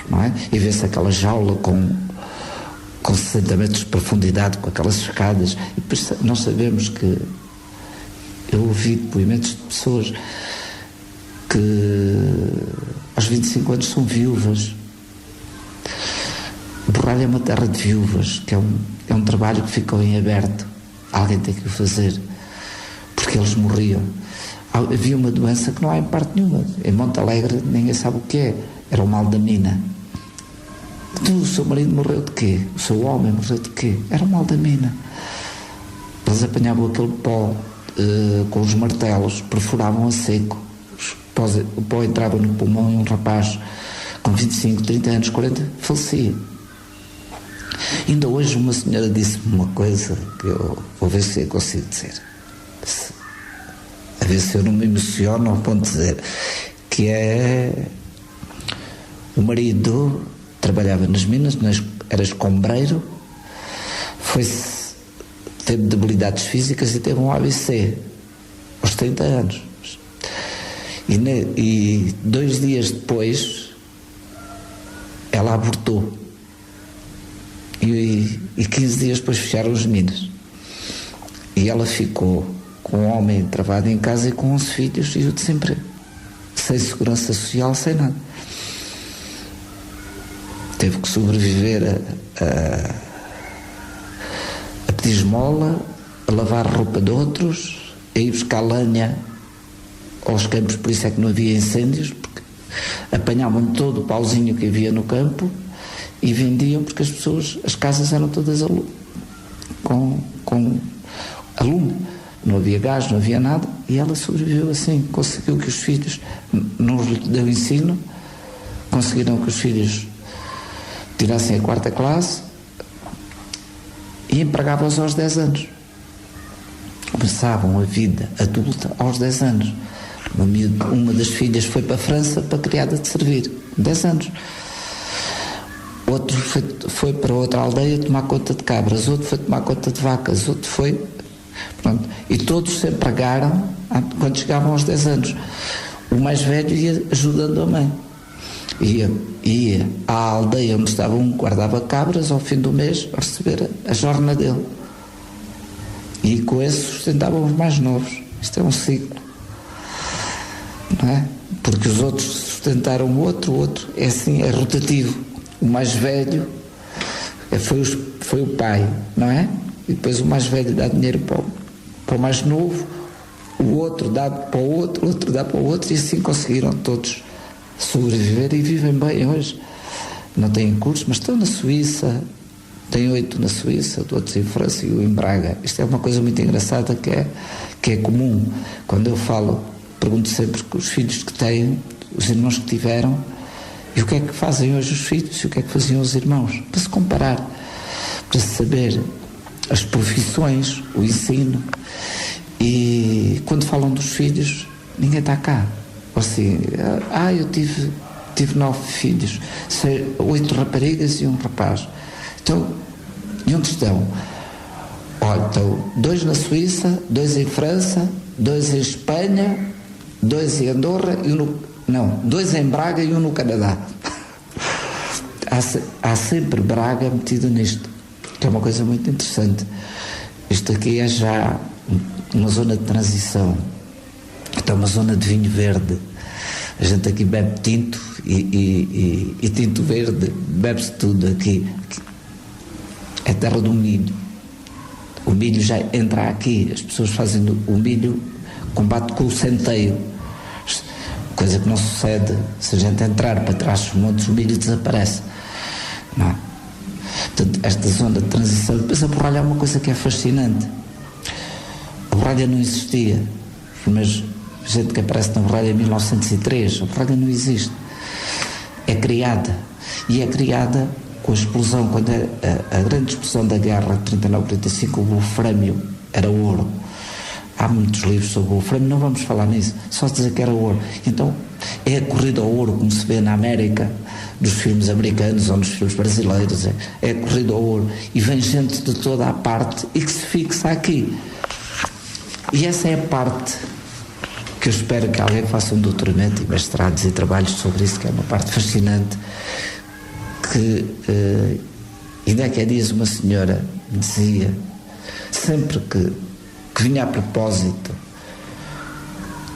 não é? E vê-se aquela jaula com 60 metros de profundidade, com aquelas escadas, e depois nós sabemos que eu ouvi depoimentos de pessoas que aos 25 anos são viúvas. Borralha é uma terra de viúvas, que é um trabalho que ficou em aberto. Alguém tem que o fazer, porque eles morriam. Havia uma doença que não há em parte nenhuma. Em Monte Alegre ninguém sabe o que é. Era o mal da mina. Então, o seu marido morreu de quê? O seu homem morreu de quê? Era o mal da mina. Eles apanhavam aquele pó com os martelos, perfuravam a seco. O pó entrava no pulmão e um rapaz com 25, 30 anos, 40, falecia. Ainda hoje uma senhora disse-me uma coisa que eu vou ver se eu consigo dizer. A ver se eu não me emociono ao ponto de dizer. Que é... O marido trabalhava nas minas, era escombreiro, teve debilidades físicas e teve um AVC aos 30 anos. E 2 dias depois ela abortou. E 15 dias depois fecharam as minas. E ela ficou com um homem travado em casa e com 11 filhos e o desemprego. Sem segurança social, sem nada. Teve que sobreviver a pedir esmola, a lavar roupa de outros, a ir buscar lenha aos campos, por isso é que não havia incêndios, porque apanhavam todo o pauzinho que havia no campo e vendiam, porque as casas eram todas com a lume, não havia gás, não havia nada, e ela sobreviveu assim, conseguiu que os filhos, não lhe deu ensino, conseguiram que os filhos tirassem a 4ª classe e empregava-os aos 10 anos. Começavam a vida adulta aos 10 anos. Uma das filhas foi para a França para criada de servir, 10 anos. Outro foi para outra aldeia tomar conta de cabras, outro foi tomar conta de vacas, outro foi... Pronto. E todos se empregaram quando chegavam aos 10 anos. O mais velho ia ajudando a mãe. Ia à aldeia onde estava um, guardava cabras, ao fim do mês a receber a jorna dele. E com esse sustentavam os mais novos. Isto é um ciclo. Não é? Porque os outros sustentaram o outro é assim, é rotativo. O mais velho foi o pai, não é? E depois o mais velho dá dinheiro para o mais novo, o outro dá para o outro dá para o outro, e assim conseguiram todos sobreviver e vivem bem hoje. Não têm cursos, mas estão na Suíça, têm 8 na Suíça, outros em França e um em Braga. Isto é uma coisa muito engraçada que é comum. Quando eu falo, pergunto sempre com os filhos que têm, os irmãos que tiveram, e o que é que fazem hoje os filhos e o que é que faziam os irmãos, para se comparar, para se saber as profissões, o ensino. E quando falam dos filhos, ninguém está cá. Ou assim, eu tive 9 filhos, 8 raparigas e um rapaz. Então, e onde estão? Olha, estão 2 na Suíça, 2 em França, 2 em Espanha, 2 em Andorra e 2 em Braga e 1 no Canadá. Há sempre Braga metido nisto, que é uma coisa muito interessante. Isto aqui é já uma zona de transição. Isto é uma zona de vinho verde. A gente aqui bebe tinto e tinto verde, bebe-se tudo aqui. É terra do milho. O milho já entra aqui. As pessoas fazem o milho, combate com o centeio. Coisa que não sucede se a gente entrar para trás dos montes, o milho desaparece. Não é? Portanto, esta zona de transição. Depois a borralha é uma coisa que é fascinante. A borralha não existia. Mas a gente que aparece na borralha em 1903, a borralha não existe. É criada. E é criada com a explosão, quando a grande explosão da guerra de 39-45, o wolfrâmio era ouro. Há muitos livros sobre o wolfrâmio, não vamos falar nisso, só dizer que era ouro. Então, é a corrida ao ouro, como se vê na América, dos filmes americanos ou nos filmes brasileiros, é a corrida ao ouro. E vem gente de toda a parte e que se fixa aqui. E essa é a parte que eu espero que alguém faça um doutoramento e mestrados e trabalhos sobre isso, que é uma parte fascinante, que ainda que há dias uma senhora me dizia, sempre que vinha a propósito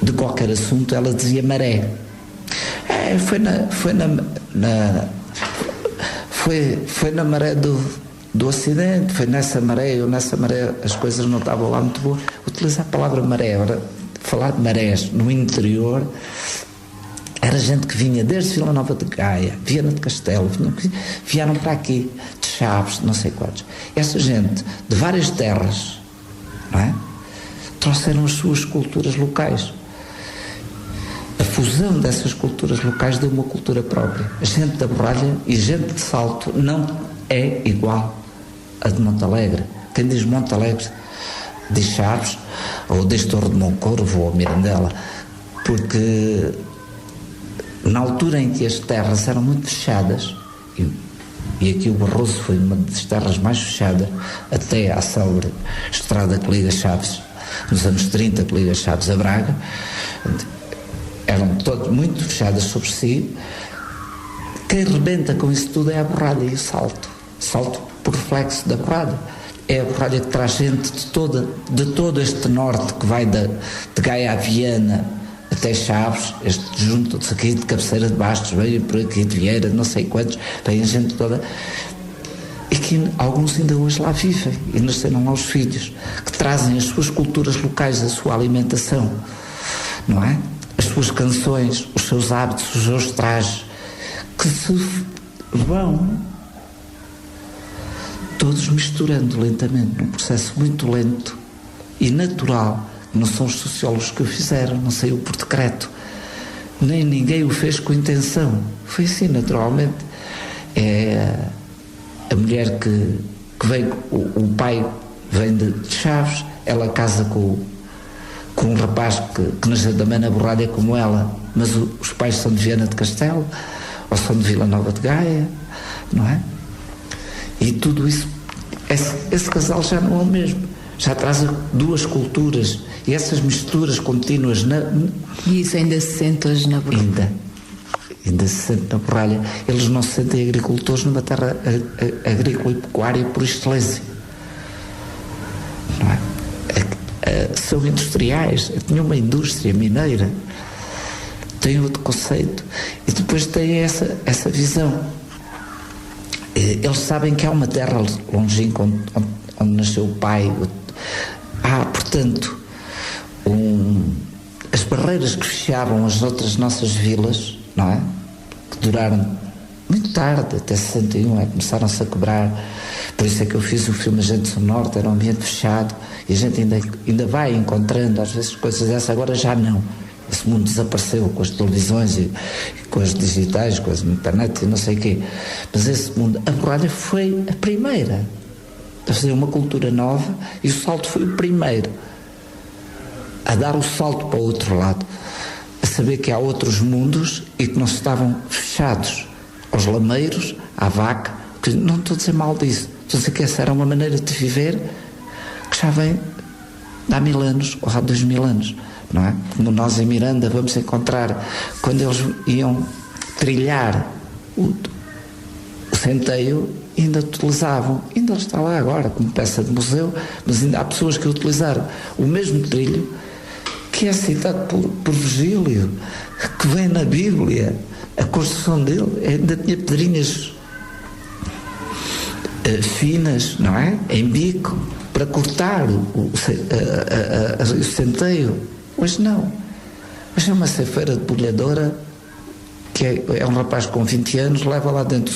de qualquer assunto, ela dizia maré. Foi na maré do Ocidente, foi nessa maré, ou nessa maré as coisas não estavam lá muito boas. Utilizar a palavra maré, ora, falar de marés no interior, era gente que vinha desde Vila Nova de Gaia, Viana de Castelo, vieram para aqui, de Chaves, não sei quantos. Essa gente de várias terras, não é? Trouxeram as suas culturas locais. A fusão dessas culturas locais deu uma cultura própria. A gente da Borralha e gente de Salto não é igual a de Montalegre. Quem diz Montalegre diz Chaves, ou diz Torre de Moncorvo, ou Mirandela, porque na altura em que as terras eram muito fechadas, e aqui o Barroso foi uma das terras mais fechadas, até à célebre estrada que liga Chaves, nos anos 30, que liga Chaves a Braga, eram todas muito fechadas sobre si. Quem rebenta com isso tudo é a borralha e o salto por reflexo da borralha. É a borralha que traz gente de todo este norte, que vai de Gaia a Viana até Chaves, este junto-se aqui de Cabeceira de Bastos, veio por aqui de Vieira, não sei quantos, vem a gente toda, e que alguns ainda hoje lá vivem, e nasceram lá os filhos, que trazem as suas culturas locais, a sua alimentação, não é? As suas canções, os seus hábitos, os seus trajes, que se vão todos misturando lentamente, num processo muito lento e natural. Não são os sociólogos que o fizeram, não saiu por decreto, nem ninguém o fez com intenção, foi assim naturalmente. É a mulher que vem, o pai vem de Chaves, ela casa com um rapaz que nasceu também na borralha como ela, mas os pais são de Viana de Castelo ou são de Vila Nova de Gaia, não é? E tudo isso, esse casal já não é o mesmo, já traz duas culturas, e essas misturas contínuas E isso ainda se sente hoje na borralha? Ainda se sente na borralha. Eles não se sentem agricultores numa terra agrícola e pecuária por excelência, não é? São industriais, tinham uma indústria mineira, têm outro conceito, e depois têm essa visão. Eles sabem que há uma terra longínqua onde nasceu o pai. Há, portanto, as barreiras que fechavam as outras nossas vilas, não é? Que duraram muito tarde, até 61, começaram-se a quebrar. Por isso é que eu fiz o filme Agentes do Norte, era um ambiente fechado, e a gente ainda vai encontrando às vezes coisas dessas, agora já não. Esse mundo desapareceu com as televisões e com as digitais, com as internet e não sei o quê. Mas esse mundo, a borralha foi a primeira a fazer uma cultura nova, e o salto foi o primeiro a dar o salto para o outro lado, a saber que há outros mundos e que não estavam fechados aos lameiros, à vaca, que não estou a dizer mal disso, estou a dizer que essa era uma maneira de viver que já vem de há 1000 anos ou há 2000 anos, não é? Como nós em Miranda vamos encontrar, quando eles iam trilhar o centeio, ainda utilizavam, ainda está lá agora como peça de museu, mas ainda há pessoas que utilizaram o mesmo trilho que é citado por Virgílio, que vem na Bíblia. A construção dele ainda tinha pedrinhas finas, não é? Em bico, para cortar o centeio. Hoje não. Hoje é uma ceifeira de bolhadora, que é um rapaz com 20 anos, leva lá dentro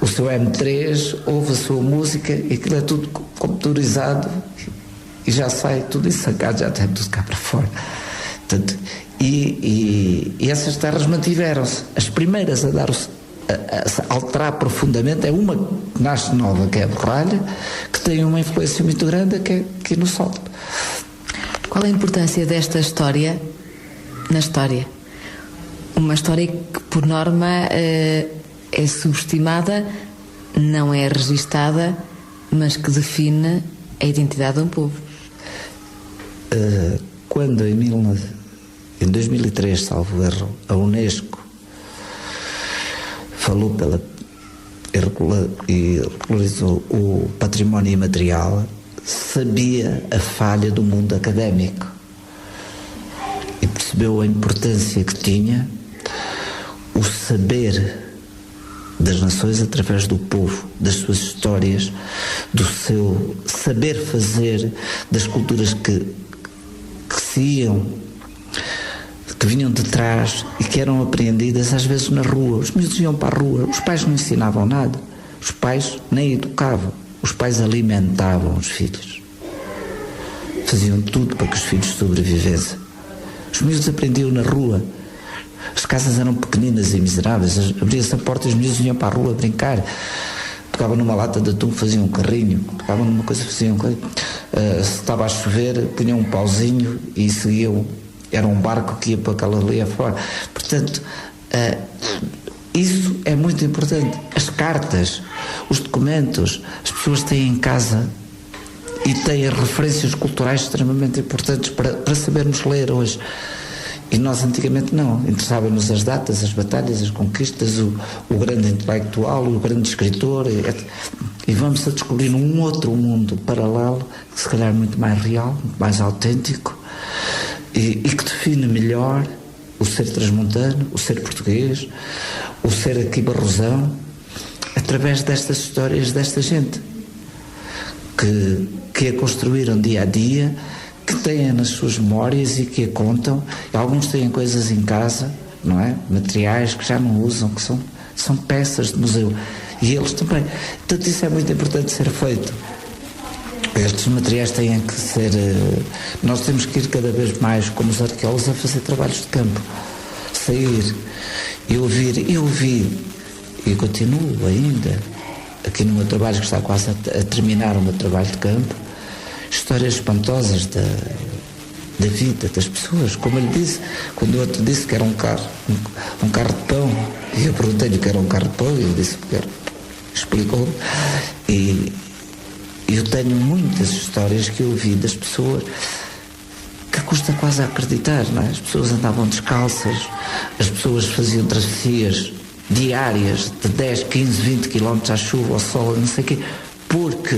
o seu M3, ouve a sua música, e aquilo é tudo computadorizado e já sai tudo ensacado, já tem tudo cá para fora. Portanto, e essas terras mantiveram-se. As primeiras a alterar profundamente é uma que nasce nova, que é a borralha, que tem uma influência muito grande, que é aqui no Salto. Qual a importância desta história na história? Uma história que, por norma, é subestimada, não é registada, mas que define a identidade de um povo. Quando em 2003, salvo erro, a Unesco falou e regularizou o património imaterial, sabia a falha do mundo académico e percebeu a importância que tinha o saber das nações através do povo, das suas histórias, do seu saber fazer, das culturas que vinham de trás e que eram apreendidas às vezes na rua. Os miúdos iam para a rua, os pais não ensinavam nada, os pais nem educavam, os pais alimentavam os filhos, faziam tudo para que os filhos sobrevivessem. Os miúdos aprendiam na rua, As casas eram pequeninas e miseráveis. Abria-se a porta e os miúdos vinham para a rua brincar. Pegavam numa lata de atum, faziam um carrinho. Pegavam numa coisa, faziam um carrinho. Se estava a chover, punham um pauzinho e seguiam. Era um barco que ia para aquela ali afora. Portanto, isso é muito importante. As cartas, os documentos, as pessoas têm em casa e têm referências culturais extremamente importantes para sabermos ler hoje. E nós antigamente não, interessava-nos as datas, as batalhas, as conquistas, o grande intelectual, o grande escritor, e vamos a descobrir um outro mundo paralelo, que se calhar é muito mais real, muito mais autêntico, e que define melhor o ser transmontano, o ser português, o ser aqui barrosão, através destas histórias desta gente, que a construíram dia a dia, que têm nas suas memórias e que a contam. E alguns têm coisas em casa, não é? Materiais que já não usam, que são peças de museu. E eles também. Portanto, isso é muito importante ser feito. Estes materiais têm que ser... nós temos que ir cada vez mais, como os arqueólogos, a fazer trabalhos de campo. Sair e ouvir. E ouvi, e continuo ainda, aqui no meu trabalho, que está quase a terminar o meu trabalho de campo, histórias espantosas da vida das pessoas. Como ele disse, quando o outro disse que era um carro de pão, e eu perguntei-lhe o que era um carro de pão, e ele disse que era, explicou-me, e eu tenho muitas histórias que eu ouvi das pessoas que custa quase a acreditar, não é? As pessoas andavam descalças, as pessoas faziam travessias diárias de 10, 15, 20 quilómetros à chuva, ao sol, não sei o quê, porque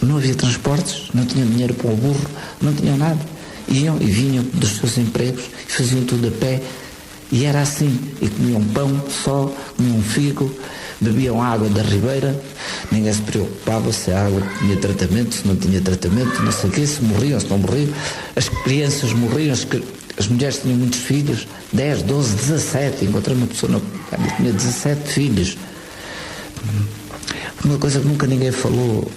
não havia transportes, não tinham dinheiro para o burro, não tinham nada. Iam e vinham dos seus empregos e faziam tudo a pé. E era assim. E comiam pão só, comiam figo, bebiam água da ribeira. Ninguém se preocupava se a água tinha tratamento, se não tinha tratamento, não sei o quê, se morriam, se não morriam. As crianças morriam, as mulheres tinham muitos filhos, 10, 12, 17. Encontrei uma pessoa que tinha 17 filhos. Uma coisa que nunca ninguém falou,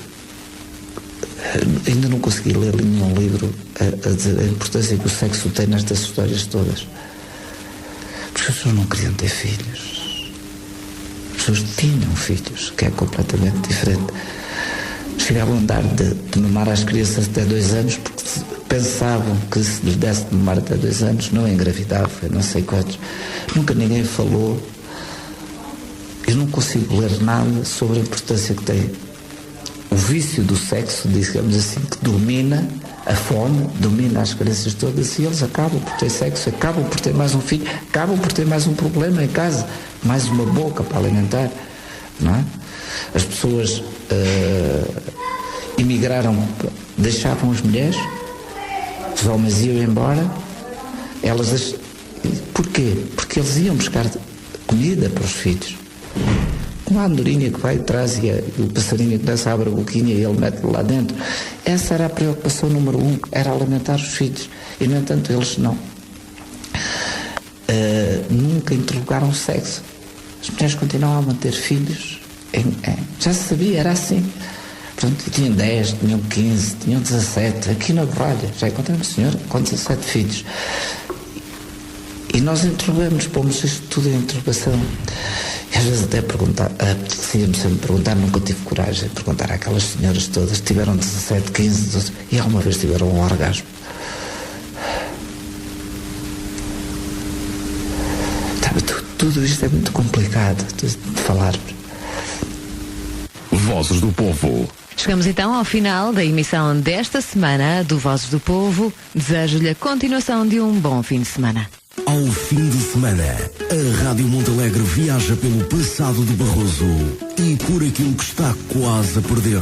ainda não consegui ler nenhum livro a dizer a importância que o sexo tem nestas histórias todas. Porque as pessoas não queriam ter filhos. As pessoas tinham filhos, que é completamente diferente. Chegavam a dar de mamar às crianças até 2 anos, porque pensavam que se lhes desse de mamar até 2 anos não engravidava, não sei quantos. Nunca ninguém falou. Eu não consigo ler nada sobre a importância que tem o vício do sexo, digamos assim, que domina a fome, domina as crianças todas, e eles acabam por ter sexo, acabam por ter mais um filho, acabam por ter mais um problema em casa, mais uma boca para alimentar, não é? As pessoas emigraram, deixavam as mulheres, os homens iam embora, elas porquê? Porque eles iam buscar comida para os filhos. Uma andorinha que vai atrás e o passarinho que desce abre a boquinha e ele mete lá dentro. Essa era a preocupação número 1, era alimentar os filhos. E, no entanto, eles não. Nunca interrogaram o sexo. As mulheres continuavam a manter filhos. Já se sabia, era assim. Portanto, tinham 10, tinham 15, tinham 17. Aqui na Borralha, já encontrei uma senhora com 17 filhos. E nós interrogamos, pomos isto tudo em interrogação. E às vezes até apetecia-me sempre perguntar, nunca tive coragem de perguntar àquelas senhoras todas que tiveram 17, 15, 12, e alguma vez tiveram um orgasmo. Tudo isto é muito complicado de falar. Vozes do Povo. Chegamos então ao final da emissão desta semana do Vozes do Povo. Desejo-lhe a continuação de um bom fim de semana. Ao fim de semana, a Rádio Montalegre viaja pelo passado de Barroso e por aquilo que está quase a perder.